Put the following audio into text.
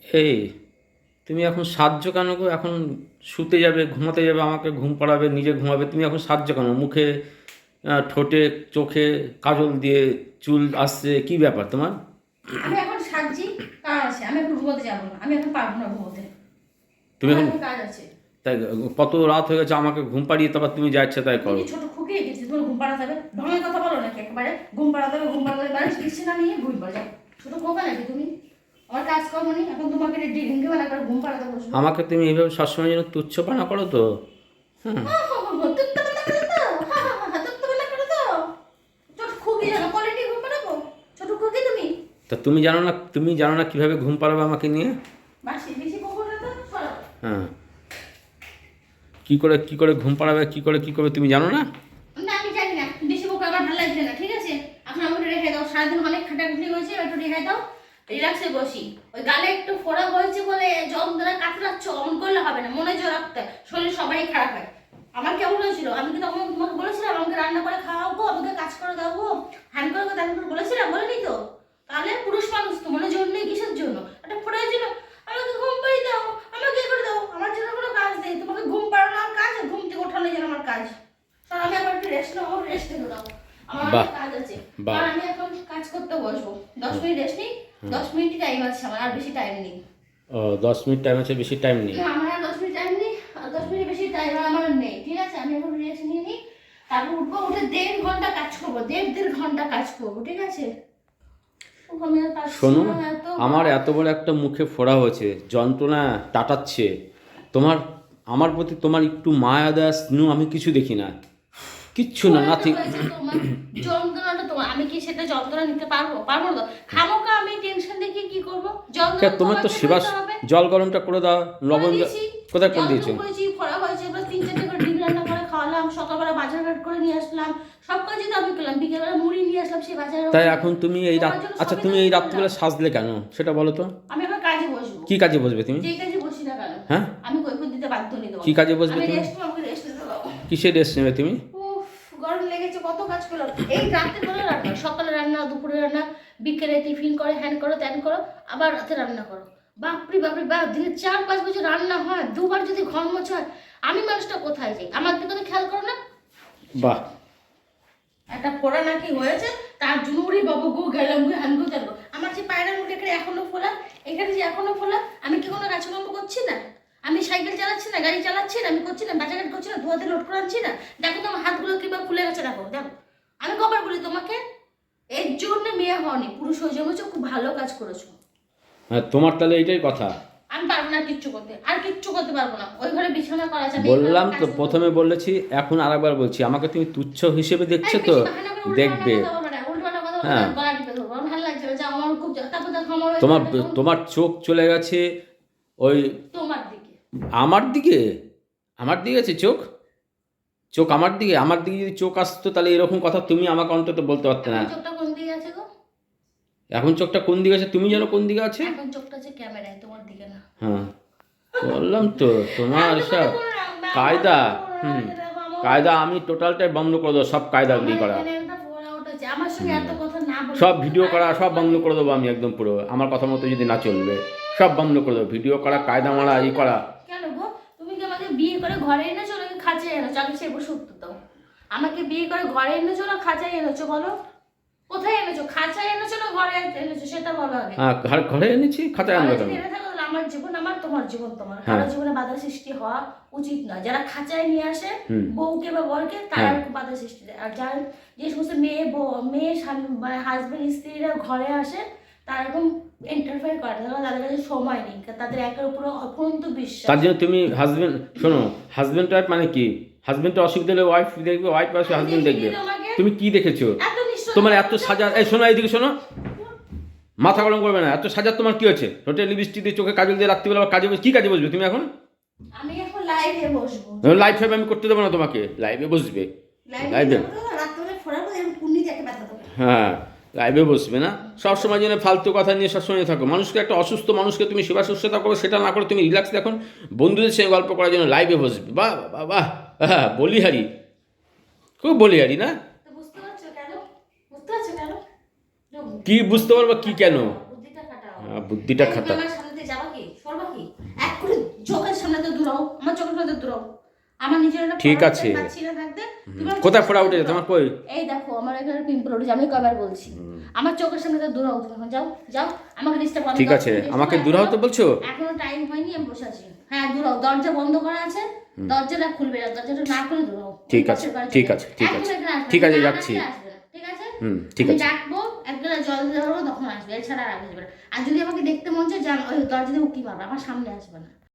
এই তুমি এখন সাহায্য কেন গো? এখন শুতে যাবে, ঘুমাতে যাবে, আমাকে ঘুম পাড়াবে, নিজে ঘুমাবে, তুমি এখন সাহায্য কেন? মুখে ঠোঁটে চোখে কাজল দিয়ে চুল আসছে, কি ব্যাপার তোমার? আমি এখন সাজছি, কাজ আছে। আমি এখন ঘুমোতে যাবো না, আমি এখন পারবো না ঘুমোতে। তুমি আমার এখন এখন কাজ আছে। তাই কত রাত হয়ে গেছে, আমাকে ঘুম পাড়িয়ে তারপর তুমি যা ইচ্ছা তাই তুমি করো। কি ছোট খুকিয়ে গেছি তোমার ঘুম পাড়াতে হবে? ঢঙের কথা বলো নাকি একেবারে? ঘুম পাড়াতে হবে, ঘুম পাড়াতে হবে, বাড়ি দিচ্ছে না নিয়ে ঘুম পাড়া যাও। ছোট খোকা নাকি তুমি? আমার কাজ কর্ম নেই, এখন তোমাকে ঢিঙ্গে বেলা করে ঘুম পাড়াতে বসবো? আমাকে তুমি এইভাবে সবসময় যেন তুচ্ছপানা করো তো। হুম। তুত্তবেলা করে তো, তুত্তবেলা করে তো। ছোট খুকি জানো কোলে নিয়ে ঘুম পাড়াবো? ছোট খুকি তুমি? তা তুমি জানো না কিভাবে ঘুম পাড়াবে আমাকে নিয়ে? বাসি বেশি বকো না তো, সরো। হ্যাঁ, কি করে ঘুম পাড়াবে, কি করবে তুমি জানো না? না আমি জানি না, বেশি বকো আমার ভালো লাগছে না, ঠিক আছে? এখন আমাকে রেখে দাও, সারাদিন অনেক খাটাখাটি হয়েছে, একটু রেখে দাও, রিল্যাক্সে বসি। ওই গালে একটু ফোড়া হয়েছে বলে যন্ত্রণা কাতরাচ্ছ, অমন করলে হবে না, মনে জোর রাখতে হয়। শরীর সবারই খারাপ হয়। আমার কেমন হয়েছিল? আমি কি তখন তোমাকে বলেছিলাম আমাকে রান্না করে খাওয়াবো, আমাকে কাজ করে দেবো, হ্যান করে তেন করে বলেছিলাম? বলিনি তো? তাহলে পুরুষ মানুষ তো মনে জোর নেই কিসের জন্য? একটা ফোড়া হয়েছিল, আমাকে ঘুম পাড়িয়ে দাও, আমাকে এ করে দাও। আমার জন্য কোনো কাজ নেই, তোমাকে ঘুম পাড়ানো আমার কাজ, আর ঘুম থেকে ওঠানো যেন আমার কাজ। স্যার আমি আবার একটু রেস্ট নেবো, রেস্ট নিতে দাও, আমার বাহ, অনেক কাজ আছে। বাহ। আর আমি এখন কাজ করতে বসবো, 10 মিনিট রেস্ট নিই। 10 মিনিট টাইম আছে আমার, আর বেশি টাইম নেই। ও, 10 মিনিট টাইম আছে, বেশি টাইম নেই? না আমার আর 10 মিনিট টাইম নেই, আর 10 মিনিট বেশি টাইম আমার নেই, ঠিক আছে? আমি এখন রেস্ট নিয়ে নিই, তারপর উঠবো, উঠে 1.5 ঘন্টা কাজ করবো, 1.5 ঘন্টা কাজ করবো, ঠিক আছে? ও, আমি আর পারছি শোনো, না এত। আমার এত বড় একটা মুখে ফোড়া হয়েছে, যন্ত্রণা টাটাচ্ছে তোমার। আমার প্রতি তোমার একটু মায়া দয়া স্নেহ আমি কিছু দেখি না, কিচ্ছু না, ফোড়াটা নাথিং। হয়েছে তোমার, যন্ত্রণাটা তোমার, আমি কি সেটা যন্ত্রণা নিতে পারবো? পারবো না তো। খামোকা আমি টেনশন দেখে কি করবো? যন্ত্রণা তোমার তো তোমাকে সেবা, নিতে হবে। জল গরমটা করে দাও, করে লবণ দিয়েছি, কোথায় করে জল দিয়েছো? গরম করেছি, ফোড়া হয়েছে, এবার 3-4টে করে ডিম রান্না করে খাওয়ালাম, সকালবেলা বাজার ঘাট করে নিয়ে আসলাম, সব কাজই তো আমি করলাম, বিকেলবেলা মুড়ি নিয়ে আসলাম সেই বাজারের তাই ওখানে। এখন তুমি এই রাত, তোমার জন্য আচ্ছা সবই তো তুমি আমি এই করলাম। রাত্রিবেলা সাজলে কেন সেটা বলো তো? আমি আবার কাজে বসবো। কি কাজে বসবে তুমি? যেই কাজে বসি না কেন, হ্যাঁ, আমি কৈফিয়ত দিতে বাধ্য হই কি তোমাকে। কাজে বসবে আমি তুমি? রেস্ট নেবো, আমাকে রেস্ট নিতে দাও। কিসের রেস্ট নেবে তুমি? উফ, গরম লেগেছে, কত কাজ করলাম। এই রাতে করে রান্না, সকালে রান্না, দুপুরে রান্না, বিকেলে টিফিন করে, হ্যান করো, ত্যান করো, আবার রাতে রান্না করো। বাপরে বাপরে বাপ, দিনে 4-5 বছর রান্না হয়, দুবার যদি ঘর মোছা হয়, আমি মানুষটা কোথায় যাই? আমার দিকে তো খেয়াল করো না। বাহ। একটা ফোড়া নাকি হয়েছে, তার জন্য ওরে বাবু গো গেলাম গো, হ্যান গো ত্যান গো। আমার যে পায়রা মুখে এখানে এখনো ফোলা, এখানে যে এখনো ফোলা, আমি কি কোনো কাজকর্ম করছি না? আমি সাইকেল চালাচ্ছি না, গাড়ি চালাচ্ছি না, আমি করছি না, বাজারঘাট করছি না, ধোয়াতে লোড করে আনছি না? দেখো তো আমার হাতগুলো কিভাবে ফুলে গেছে, দেখো দেখো। আমি কবার বলি তোমাকে, এর জন্য মেয়ে হওনি, পুরুষ হয়ে জমেছো, খুব ভালো কাজ করেছো। হ্যাঁ, তোমার তাহলে এইটাই কথা? আমি পারবো না কিচ্ছু করতে, আর কিচ্ছু করতে পারবো না। ওই ঘরে বিছানা করা যাবে, এই ঘরে বললাম কাজ তো, করতে প্রথমে হবে। বলেছি, এখন আরেকবার বলছি, আমাকে তুমি তুচ্ছ হিসেবে দেখছো এই তো? বেশি বাহানা করে উল্টোপাল্টা দেখবে। কথা বলবে না, উল্টোপাল্টা কথা বলবে হ্যাঁ, না, গলা টিপে ধরবো। আমার ভালো লাগছে না, যে আমার খুব তারপর দেখো আমার ওই তোমার ঘরটা কেমন। তোমার চোখ চলে গেছে ওই তোমার দিকে। আমার দিকে। আমার দিকে আছে চোখ? চোখ আমার দিকে যদি চোখ আসতো তাহলে এরকম কথা তুমি আমাকে অন্তত বলতে পারতে না। এখন চোখটা কোন দিকে আছে গো? এখন চোখটা কোন দিকে আছে তুমি জানো কোন দিকে আছে? এখন চোখটা আছে ক্যামেরায়, তোমার দিকে না। হ্যাঁ, বললাম তো তোমার আমি তো সব কথা বলো না, কায়দা। আমার হুম, এই দেখো আমার কায়দা আমি টোটালটাই বন্ধ করে দেবো, সব কায়দা আমার করা। এখানে একটা ফোড়া উঠেছে, আমার সঙ্গে এত কথা না বলে সব তুমি ভিডিও করা বাইরে সব বন্ধ কথা করে দেবো আমি, একদম পুরো আমার কথা মতো যদি না চলবে সব বন্ধ করে দেবো, ভিডিও করা, কায়দা মারা, ই করা। কেন গো? তুমি কি আমাকে বিয়ে করে ঘরে এনেছো নাকি খাঁচায় এনেছো? আগে সে বসে উত্তর দাও। আমাকে বিয়ে করে ঘরে এনেছো না খাঁচায় এনেছো বলো? কোথায় এনেছো? খাঁচায় এনেছো না ঘরে এনেছো সেটা বলো আগে। হ্যাঁ, ঘরে এনেছি, খাতায় ঘরে আনবো যদি কেন? এনে থাকো তাহলে আমার জীবন আমার, তোমার জীবন তোমার, হ্যাঁ। কারো জীবনে বাধা সৃষ্টি হওয়া উচিত নয়। যারা খাঁচায় নিয়ে আসে হুম। বউকে বা বরকে, তারা হ্যাঁ। এরকম বাধা সৃষ্টি দেয়। আর যার যে সমস্ত মেয়ে স্বামী মানে হাজবেন্ড স্ত্রীরা ঘরে আসে, তারা এরকম ইন্টারফেয়ার করে না, কারণ তাদের কাছে সময় নেই, তাদের একের উপরে অত্যন্ত বিশ্বাস। তার জন্য তুমি হাজবেন্ড, শোনো, হাজবেন্ড ওয়াইফ মানে কি? হাজবেন্ডের অসুবিধা হলে ওয়াইফ দেখবে, ওয়াইফ আসবে আমি হাজবেন্ড দেখিনি দেখবে। তোমাকে। তুমি কি দেখেছো? এত নিশ্চয় তোমার এত সাজা, এই শোনো, এইদিকে শোনো, মাথা গরম করবে না, এত সাজা তোমার কি হচ্ছে? হোটেল লিপস্টিক দিয়ে, চোখে কাজল দিয়ে, রাত্রিবেলা আবার কাজে কি কাজে বসবে তুমি এখন? আমি এখন লাইভে বসবো। লাইভ ফাইভ আমি করতে দেবো না তোমাকে, লাইভে বসবে। লাইভে লাইভে, রাত্রে ফোড়াবো, এরকম কুন্নি দিয়ে একটা ব্যথা দেবো। হ্যাঁ, লাইভে বসবে না। সবসময় যেন ফালতু কথা নিয়ে সবসময় থাকো। মানুষকে, একটা অসুস্থ মানুষকে তুমি সেবা শুশ্রূষা করো, সেটা না করে তুমি রিল্যাক্স এখন বন্ধুদের সঙ্গে গল্প করার জন্য লাইভে বসবে। বাহ বাহ বাহ, হ্যাঁ, বলিহারি, খুব বলিহারি না? তো বুঝতে পারছো কেন? বুঝতে পারছো কেন? কি বুঝতে পারবো কি কেন? বুদ্ধিটা খাটাও। বুদ্ধিটা খাতা। আমার সাথে থেকে যাবা কি সরবা কি এক করে চোখের সামনে তো দূরাও আমার চোখের সামনে দূরাও আমার নিজের একটা ঠিক ফোড়া আছে। পাচ্ছি না থাকতে তুমি আমার কোথায় চোখের ফোড়া সামনে উঠেছে দূরাও। তোমার কই? এই দেখো আমার এখানে পিম্পল উঠেছে আমি কবার বলছি আমার চোখের সামনে তো দূরাও তুমি এখন যাও যাও আমাকে ডিস্টার্ব করো ঠিক আছে, আমাকে দূরাও তো বলছো? এখনো টাইম হয়নি আমি বসে আছি হ্যাঁ দূরাও দরজা বন্ধ করা আছে দরজাটা খুলবে না দরজাটা না খুলে দূরাও ঠিক আছে, ঠিক আছে, ঠিক আছে, ঠিক আছে, যাচ্ছি। ঠিক আছে ঠিক আমি আছে। ডাকবো এক গ্লাস জল দিতে পারবো তখন আসবে এছাড়া আর আসবে না আর যদি আমাকে দেখতে মন চায় ওই দরজা দিয়ে উকি মারবে আমার সামনে আসবে না